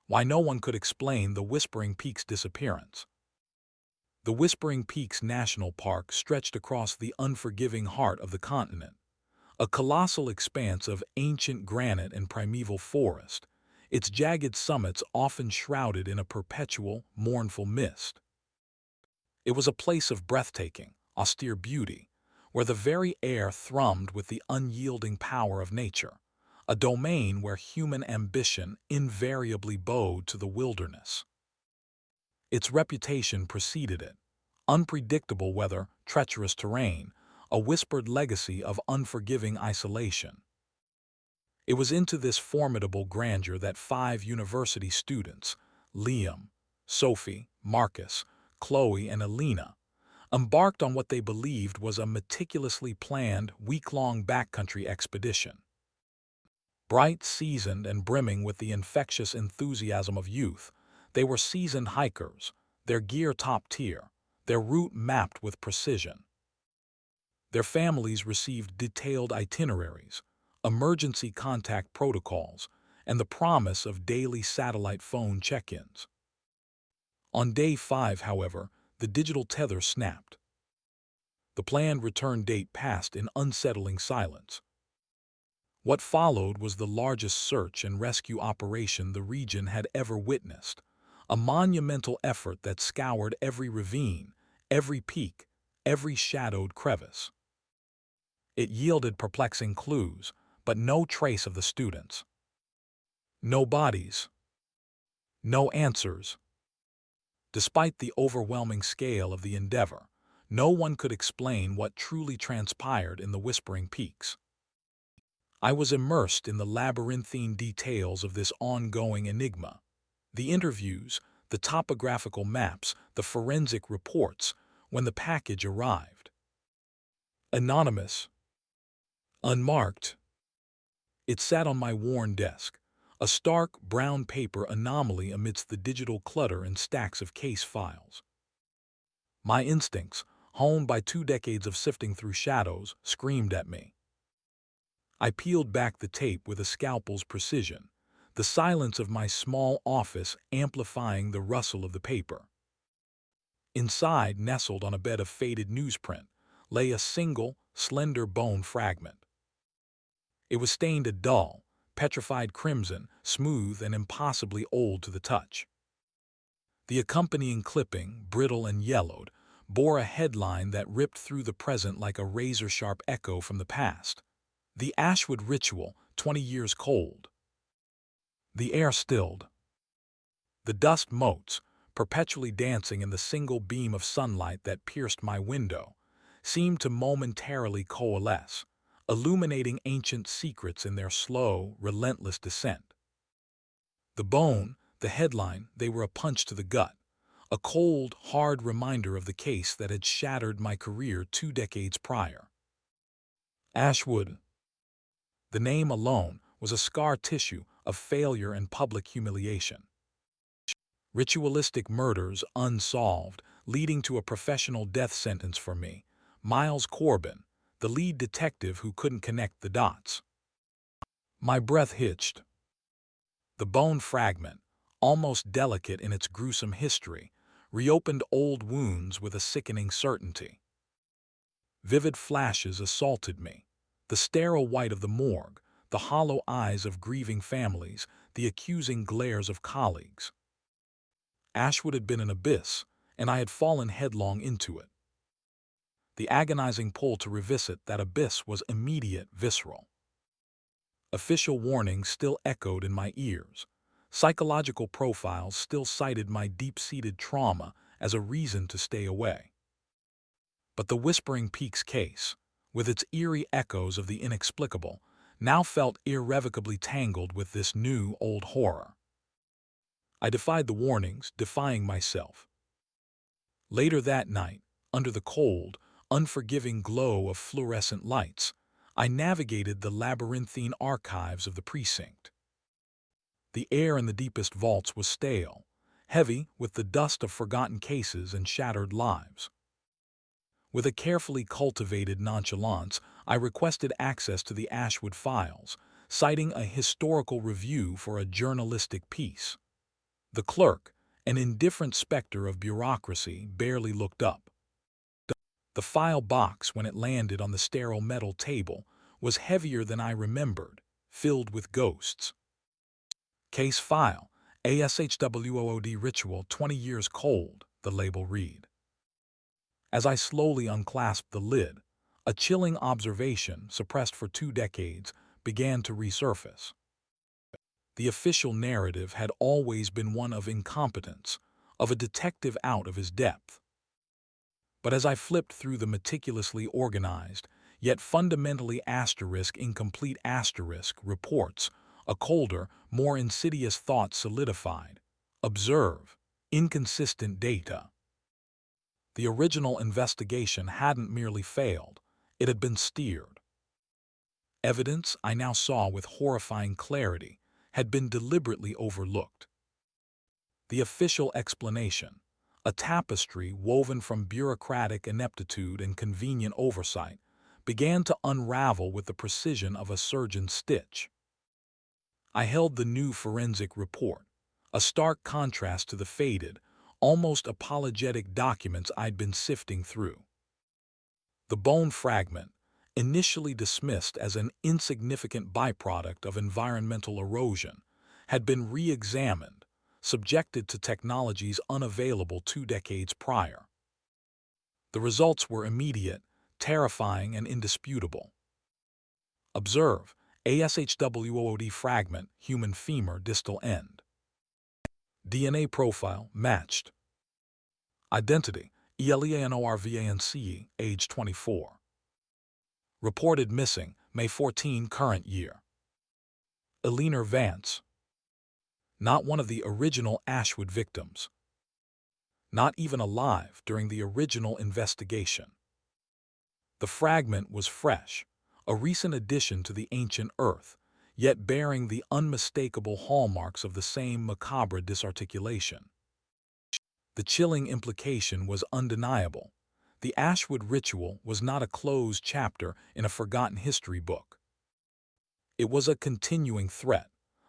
Why no one could explain the Whispering Peaks disappearance. The Whispering Peaks National Park stretched across the unforgiving heart of the continent, a colossal expanse of ancient granite and primeval forest, its jagged summits often shrouded in a perpetual, mournful mist. It was a place of breathtaking, austere beauty, where the very air thrummed with the unyielding power of nature, a domain where human ambition invariably bowed to the wilderness. Its reputation preceded it: unpredictable weather, treacherous terrain, a whispered legacy of unforgiving isolation. It was into this formidable grandeur that 5 university students, Liam, Sophie, Marcus, Chloe, and Alina, embarked on what they believed was a meticulously planned, week-long backcountry expedition. Bright, seasoned, and brimming with the infectious enthusiasm of youth, they were seasoned hikers, their gear top-tier, their route mapped with precision. Their families received detailed itineraries, emergency contact protocols, and the promise of daily satellite phone check-ins. On day 5, however, the digital tether snapped. The planned return date passed in unsettling silence. What followed was the largest search and rescue operation the region had ever witnessed, a monumental effort that scoured every ravine, every peak, every shadowed crevice. It yielded perplexing clues, but no trace of the students. No bodies. No answers. Despite the overwhelming scale of the endeavor, no one could explain what truly transpired in the Whispering Peaks. I was immersed in the labyrinthine details of this ongoing enigma. The interviews, the topographical maps, the forensic reports, when the package arrived. Anonymous. Unmarked. It sat on my worn desk, a stark brown paper anomaly amidst the digital clutter and stacks of case files. My instincts, honed by 2 decades of sifting through shadows, screamed at me. I peeled back the tape with a scalpel's precision, the silence of my small office amplifying the rustle of the paper. Inside, nestled on a bed of faded newsprint, lay a single, slender bone fragment. It was stained a dull, petrified crimson, smooth and impossibly old to the touch. The accompanying clipping, brittle and yellowed, bore a headline that ripped through the present like a razor-sharp echo from the past. The Ashwood Ritual, 20 years cold. The air stilled. The dust motes, perpetually dancing in the single beam of sunlight that pierced my window, seemed to momentarily coalesce, illuminating ancient secrets in their slow, relentless descent. The bone, the headline, they were a punch to the gut, a cold, hard reminder of the case that had shattered my career 2 decades prior. Ashwood. The name alone was a scar tissue of failure and public humiliation. Ritualistic murders unsolved, leading to a professional death sentence for me, Miles Corbin, the lead detective who couldn't connect the dots. My breath hitched. The bone fragment, almost delicate in its gruesome history, reopened old wounds with a sickening certainty. Vivid flashes assaulted me: the sterile white of the morgue, the hollow eyes of grieving families, the accusing glares of colleagues. Ashwood had been an abyss, and I had fallen headlong into it. The agonizing pull to revisit that abyss was immediate, visceral. Official warnings still echoed in my ears. Psychological profiles still cited my deep-seated trauma as a reason to stay away. But the Whispering Peaks case, with its eerie echoes of the inexplicable, now felt irrevocably tangled with this new old horror. I defied the warnings, defying myself. Later that night, under the cold, unforgiving glow of fluorescent lights, I navigated the labyrinthine archives of the precinct. The air in the deepest vaults was stale, heavy with the dust of forgotten cases and shattered lives. With a carefully cultivated nonchalance, I requested access to the Ashwood files, citing a historical review for a journalistic piece. The clerk, an indifferent specter of bureaucracy, barely looked up. The file box, when it landed on the sterile metal table, was heavier than I remembered, filled with ghosts. Case file, ASHWOOD ritual 20 years cold, the label read. As I slowly unclasped the lid, a chilling observation, suppressed for 2 decades, began to resurface. The official narrative had always been one of incompetence, of a detective out of his depth. But as I flipped through the meticulously organized, yet fundamentally incomplete reports, a colder, more insidious thought solidified. Observe. Inconsistent data. The original investigation hadn't merely failed, it had been steered. Evidence, I now saw with horrifying clarity, had been deliberately overlooked. The official explanation, a tapestry woven from bureaucratic ineptitude and convenient oversight, began to unravel with the precision of a surgeon's stitch. I held the new forensic report, a stark contrast to the faded, almost apologetic documents I'd been sifting through. The bone fragment, initially dismissed as an insignificant byproduct of environmental erosion, had been re-examined, subjected to technologies unavailable 2 decades prior. The results were immediate, terrifying, and indisputable. Observe, ASHWOOD fragment, human femur, distal end. DNA profile matched. Identity, ELEANORVANCE, age 24. Reported missing, May 14 current year. Eleanor Vance. Not one of the original Ashwood victims. Not even alive during the original investigation. The fragment was fresh, a recent addition to the ancient earth, yet bearing the unmistakable hallmarks of the same macabre disarticulation. The chilling implication was undeniable. The Ashwood ritual was not a closed chapter in a forgotten history book. It was a continuing threat,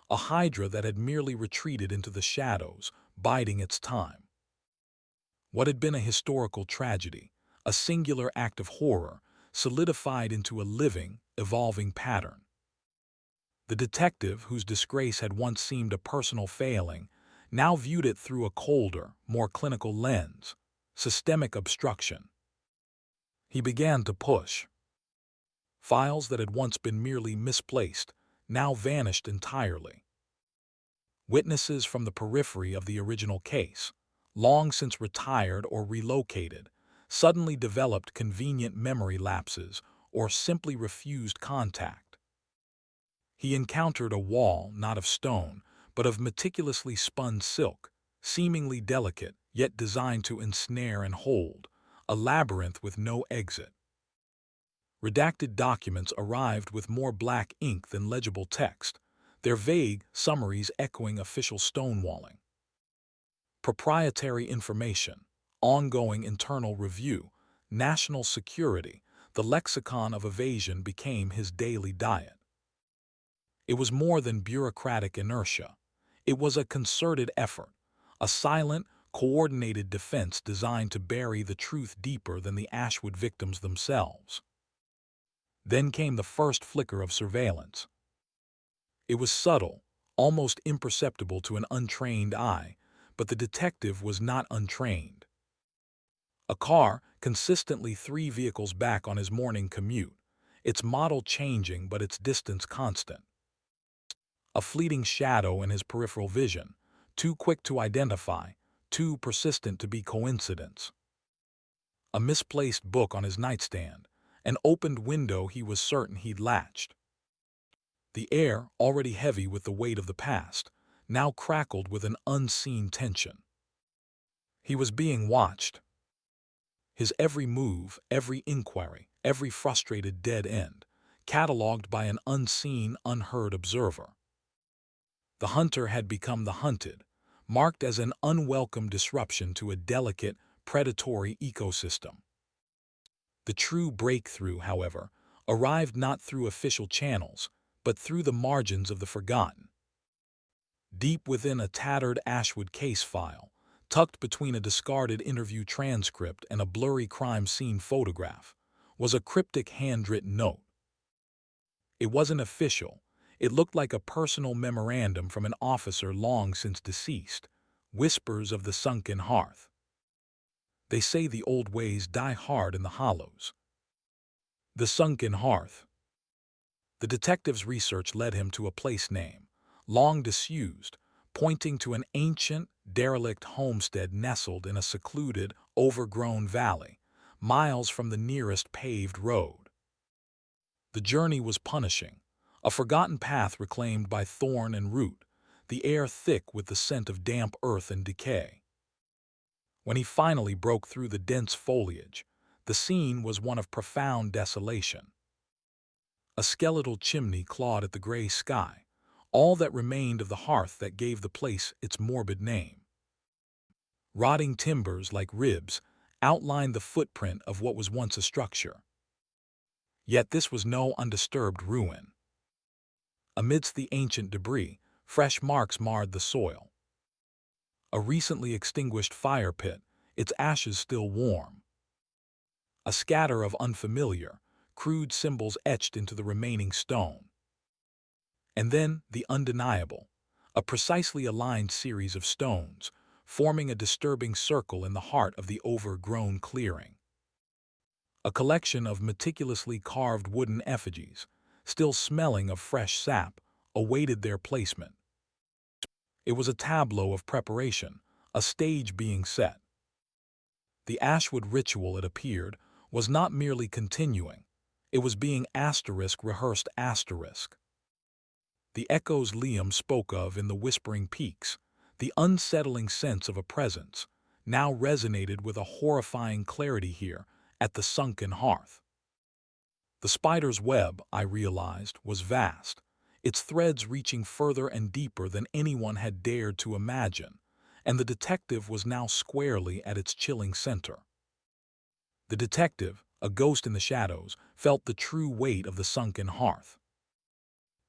a hydra that had merely retreated into the shadows, biding its time. What had been a historical tragedy, a singular act of horror, solidified into a living, evolving pattern. The detective, whose disgrace had once seemed a personal failing, now viewed it through a colder, more clinical lens: systemic obstruction. He began to push. Files that had once been merely misplaced now vanished entirely. Witnesses from the periphery of the original case, long since retired or relocated, suddenly developed convenient memory lapses or simply refused contact. He encountered a wall not of stone, but of meticulously spun silk, seemingly delicate, yet designed to ensnare and hold, a labyrinth with no exit. Redacted documents arrived with more black ink than legible text, their vague summaries echoing official stonewalling. Proprietary information, ongoing internal review, national security, the lexicon of evasion became his daily diet. It was more than bureaucratic inertia. It was a concerted effort, a silent, coordinated defense designed to bury the truth deeper than the Ashwood victims themselves. Then came the first flicker of surveillance. It was subtle, almost imperceptible to an untrained eye, but the detective was not untrained. A car, consistently 3 vehicles back on his morning commute, its model changing but its distance constant. A fleeting shadow in his peripheral vision, too quick to identify, too persistent to be coincidence. A misplaced book on his nightstand, an opened window he was certain he'd latched. The air, already heavy with the weight of the past, now crackled with an unseen tension. He was being watched. His every move, every inquiry, every frustrated dead end, catalogued by an unseen, unheard observer. The hunter had become the hunted, marked as an unwelcome disruption to a delicate, predatory ecosystem. The true breakthrough, however, arrived not through official channels, but through the margins of the forgotten. Deep within a tattered Ashwood case file, tucked between a discarded interview transcript and a blurry crime scene photograph, was a cryptic handwritten note. It wasn't official. It looked like a personal memorandum from an officer long since deceased. Whispers of the sunken hearth. They say the old ways die hard in the hollows. The sunken hearth. The detective's research led him to a place name, long disused, pointing to an ancient, derelict homestead nestled in a secluded, overgrown valley, miles from the nearest paved road. The journey was punishing, a forgotten path reclaimed by thorn and root, the air thick with the scent of damp earth and decay. When he finally broke through the dense foliage, the scene was one of profound desolation. A skeletal chimney clawed at the gray sky, all that remained of the hearth that gave the place its morbid name. Rotting timbers like ribs outlined the footprint of what was once a structure. Yet this was no undisturbed ruin. Amidst the ancient debris, fresh marks marred the soil. A recently extinguished fire pit, its ashes still warm. A scatter of unfamiliar, crude symbols etched into the remaining stone. And then the undeniable, a precisely aligned series of stones, forming a disturbing circle in the heart of the overgrown clearing. A collection of meticulously carved wooden effigies, still smelling of fresh sap, awaited their placement. It was a tableau of preparation, a stage being set. The Ashwood ritual, it appeared, was not merely continuing, it was being rehearsed. The echoes Liam spoke of in the Whispering Peaks, the unsettling sense of a presence, now resonated with a horrifying clarity here at the sunken hearth. The spider's web, I realized, was vast, its threads reaching further and deeper than anyone had dared to imagine, and the detective was now squarely at its chilling center. The detective, a ghost in the shadows, felt the true weight of the sunken hearth.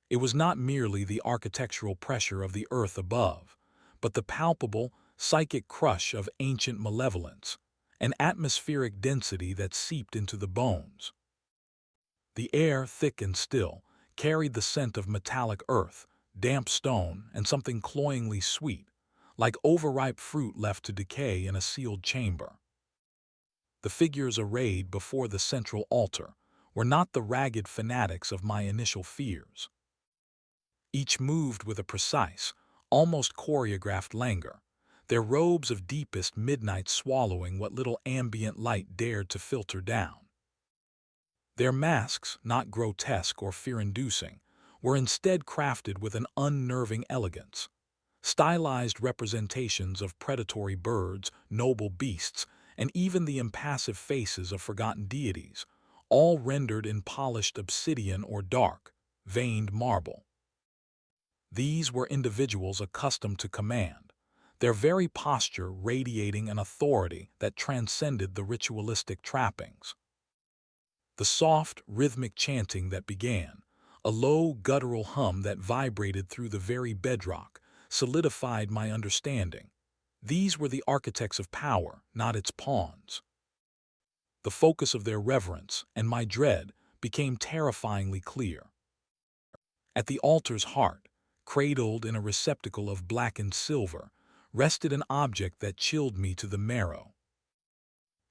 It was not merely the architectural pressure of the earth above, but the palpable, psychic crush of ancient malevolence, an atmospheric density that seeped into the bones. The air, thick and still, carried the scent of metallic earth, damp stone, and something cloyingly sweet, like overripe fruit left to decay in a sealed chamber. The figures arrayed before the central altar were not the ragged fanatics of my initial fears. Each moved with a precise, almost choreographed languor, their robes of deepest midnight swallowing what little ambient light dared to filter down. Their masks, not grotesque or fear-inducing, were instead crafted with an unnerving elegance. Stylized representations of predatory birds, noble beasts, and even the impassive faces of forgotten deities, all rendered in polished obsidian or dark, veined marble. These were individuals accustomed to command, their very posture radiating an authority that transcended the ritualistic trappings. The soft, rhythmic chanting that began, a low, guttural hum that vibrated through the very bedrock, solidified my understanding. These were the architects of power, not its pawns. The focus of their reverence, and my dread, became terrifyingly clear. At the altar's heart, cradled in a receptacle of blackened silver, rested an object that chilled me to the marrow.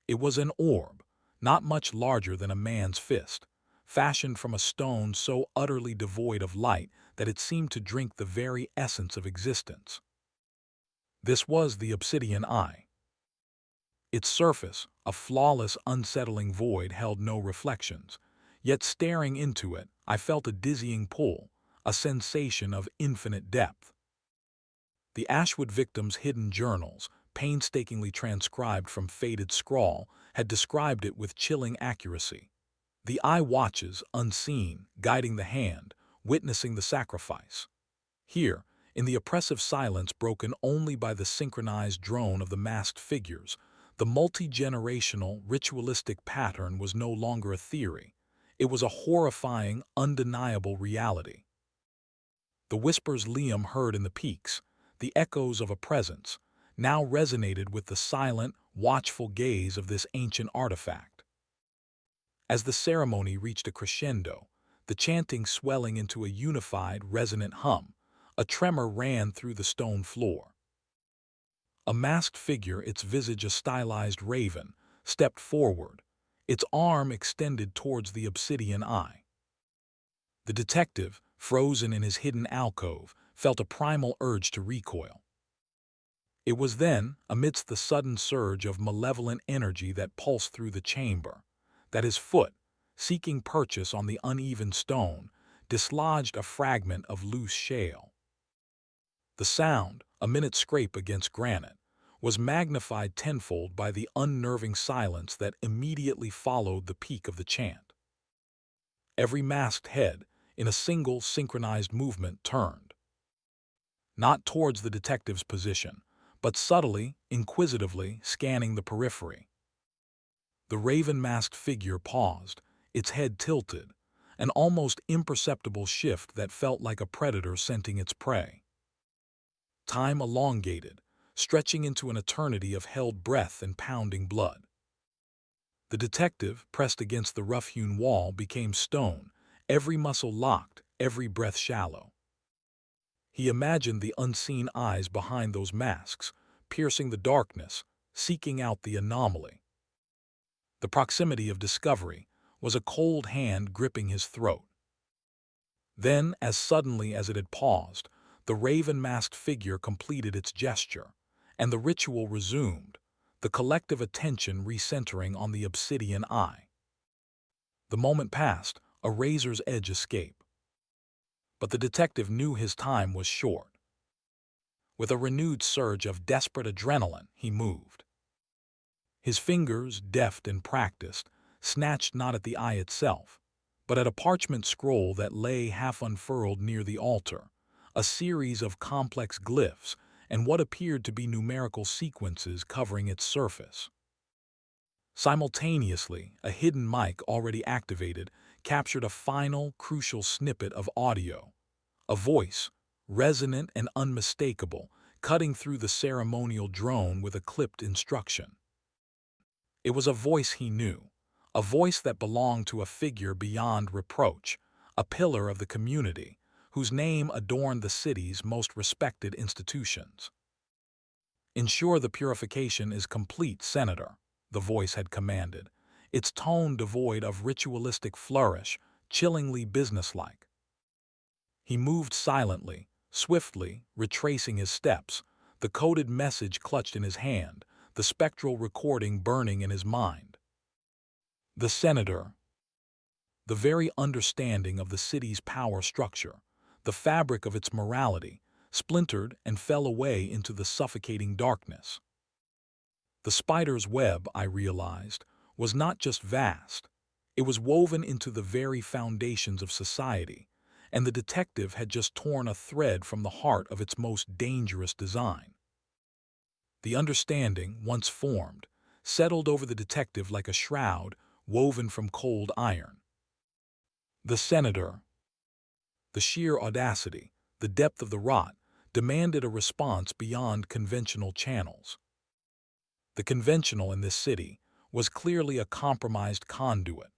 It was an orb, not much larger than a man's fist, fashioned from a stone so utterly devoid of light that it seemed to drink the very essence of existence. This was the obsidian eye. Its surface, a flawless, unsettling void, held no reflections, yet staring into it, I felt a dizzying pull, a sensation of infinite depth. The Ashwood victim's hidden journals, painstakingly transcribed from faded scrawl, had described it with chilling accuracy. The eye watches, unseen, guiding the hand, witnessing the sacrifice. Here, in the oppressive silence broken only by the synchronized drone of the masked figures, the multi-generational, ritualistic pattern was no longer a theory. It was a horrifying, undeniable reality. The whispers Liam heard in the peaks, the echoes of a presence, now resonated with the silent, watchful gaze of this ancient artifact. As the ceremony reached a crescendo, the chanting swelling into a unified, resonant hum, a tremor ran through the stone floor. A masked figure, its visage a stylized raven, stepped forward, its arm extended towards the obsidian eye. The detective, frozen in his hidden alcove, felt a primal urge to recoil. It was then, amidst the sudden surge of malevolent energy that pulsed through the chamber, that his foot, seeking purchase on the uneven stone, dislodged a fragment of loose shale. The sound, a minute's scrape against granite, was magnified tenfold by the unnerving silence that immediately followed the peak of the chant. Every masked head, in a single synchronized movement, turned. Not towards the detective's position, but subtly, inquisitively scanning the periphery. The raven-masked figure paused, its head tilted, an almost imperceptible shift that felt like a predator scenting its prey. Time elongated, stretching into an eternity of held breath and pounding blood. The detective, pressed against the rough-hewn wall, became stone, every muscle locked, every breath shallow. He imagined the unseen eyes behind those masks, piercing the darkness, seeking out the anomaly. The proximity of discovery was a cold hand gripping his throat. Then, as suddenly as it had paused, the raven-masked figure completed its gesture, and the ritual resumed, the collective attention recentering on the obsidian eye. The moment passed, a razor's edge escape. But the detective knew his time was short. With a renewed surge of desperate adrenaline, he moved. His fingers, deft and practiced, snatched not at the eye itself, but at a parchment scroll that lay half unfurled near the altar, a series of complex glyphs and what appeared to be numerical sequences covering its surface. Simultaneously, a hidden mic already activated captured a final, crucial snippet of audio, a voice, resonant and unmistakable, cutting through the ceremonial drone with a clipped instruction. It was a voice he knew, a voice that belonged to a figure beyond reproach, a pillar of the community, whose name adorned the city's most respected institutions. "Ensure the purification is complete, Senator," the voice had commanded, its tone devoid of ritualistic flourish, chillingly businesslike. He moved silently, swiftly, retracing his steps, the coded message clutched in his hand, the spectral recording burning in his mind. The senator, the very understanding of the city's power structure, the fabric of its morality, splintered and fell away into the suffocating darkness. The spider's web, I realized, was not just vast. It was woven into the very foundations of society, and the detective had just torn a thread from the heart of its most dangerous design. The understanding, once formed, settled over the detective like a shroud woven from cold iron. The senator, the sheer audacity, the depth of the rot, demanded a response beyond conventional channels. The conventional in this city was clearly a compromised conduit.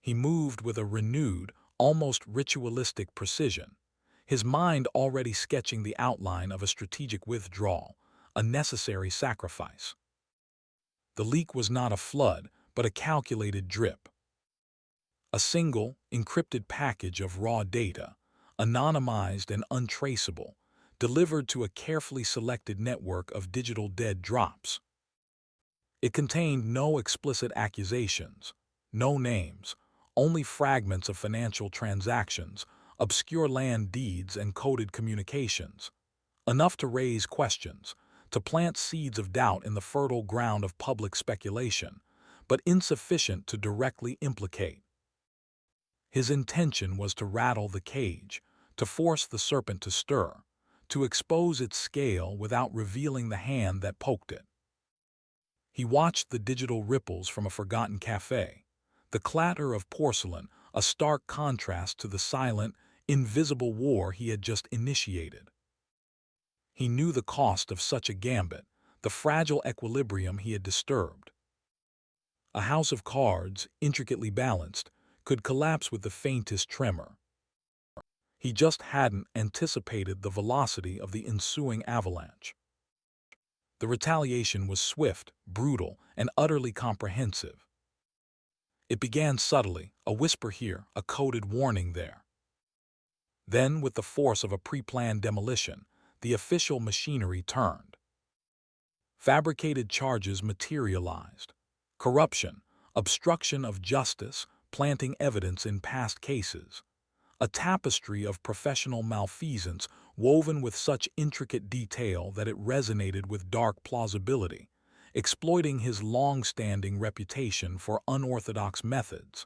He moved with a renewed, almost ritualistic precision, his mind already sketching the outline of a strategic withdrawal, a necessary sacrifice. The leak was not a flood, but a calculated drip. A single, encrypted package of raw data, anonymized and untraceable, delivered to a carefully selected network of digital dead drops. It contained no explicit accusations, no names, only fragments of financial transactions, obscure land deeds and coded communications, enough to raise questions, to plant seeds of doubt in the fertile ground of public speculation, but insufficient to directly implicate. His intention was to rattle the cage, to force the serpent to stir, to expose its scale without revealing the hand that poked it. He watched the digital ripples from a forgotten cafe, the clatter of porcelain, a stark contrast to the silent, invisible war he had just initiated. He knew the cost of such a gambit, the fragile equilibrium he had disturbed. A house of cards, intricately balanced, could collapse with the faintest tremor. He just hadn't anticipated the velocity of the ensuing avalanche. The retaliation was swift, brutal, and utterly comprehensive. It began subtly, a whisper here, a coded warning there. Then, with the force of a pre-planned demolition, the official machinery turned. Fabricated charges materialized. Corruption, obstruction of justice, planting evidence in past cases. A tapestry of professional malfeasance woven with such intricate detail that it resonated with dark plausibility, exploiting his long-standing reputation for unorthodox methods.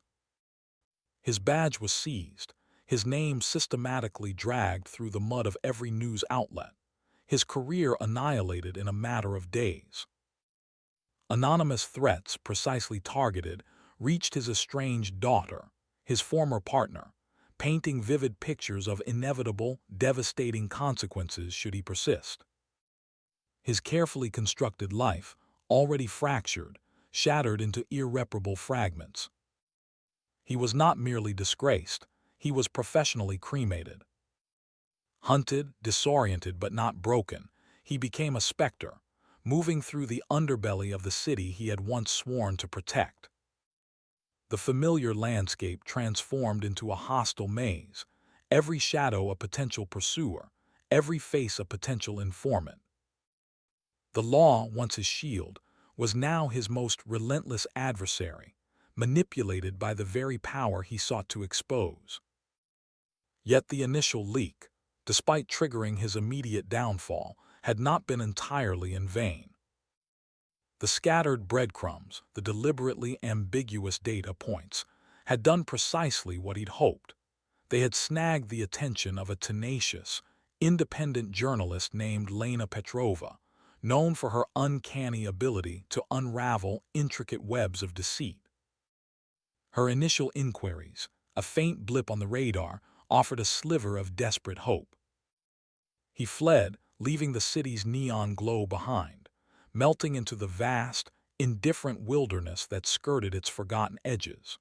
His badge was seized, his name systematically dragged through the mud of every news outlet, his career annihilated in a matter of days. Anonymous threats, precisely targeted, reached his estranged daughter, his former partner, painting vivid pictures of inevitable, devastating consequences should he persist. His carefully constructed life, already fractured, shattered into irreparable fragments. He was not merely disgraced, he was professionally cremated. Hunted, disoriented but not broken, he became a specter, moving through the underbelly of the city he had once sworn to protect. The familiar landscape transformed into a hostile maze, every shadow a potential pursuer, every face a potential informant. The law, once his shield, was now his most relentless adversary, manipulated by the very power he sought to expose. Yet the initial leak, despite triggering his immediate downfall, had not been entirely in vain. The scattered breadcrumbs, the deliberately ambiguous data points, had done precisely what he'd hoped. They had snagged the attention of a tenacious, independent journalist named Lena Petrova, known for her uncanny ability to unravel intricate webs of deceit. Her initial inquiries, a faint blip on the radar, offered a sliver of desperate hope. He fled, leaving the city's neon glow behind, melting into the vast, indifferent wilderness that skirted its forgotten edges.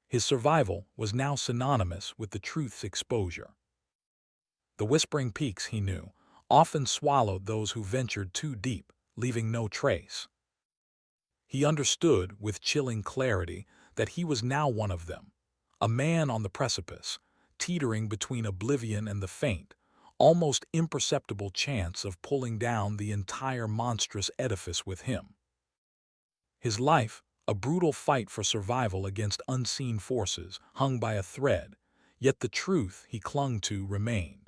His survival was now synonymous with the truth's exposure. The whispering peaks, he knew, often swallowed those who ventured too deep, leaving no trace. He understood, with chilling clarity, that he was now one of them, a man on the precipice, teetering between oblivion and the faint, almost imperceptible chance of pulling down the entire monstrous edifice with him. His life, a brutal fight for survival against unseen forces, hung by a thread, yet the truth he clung to remained.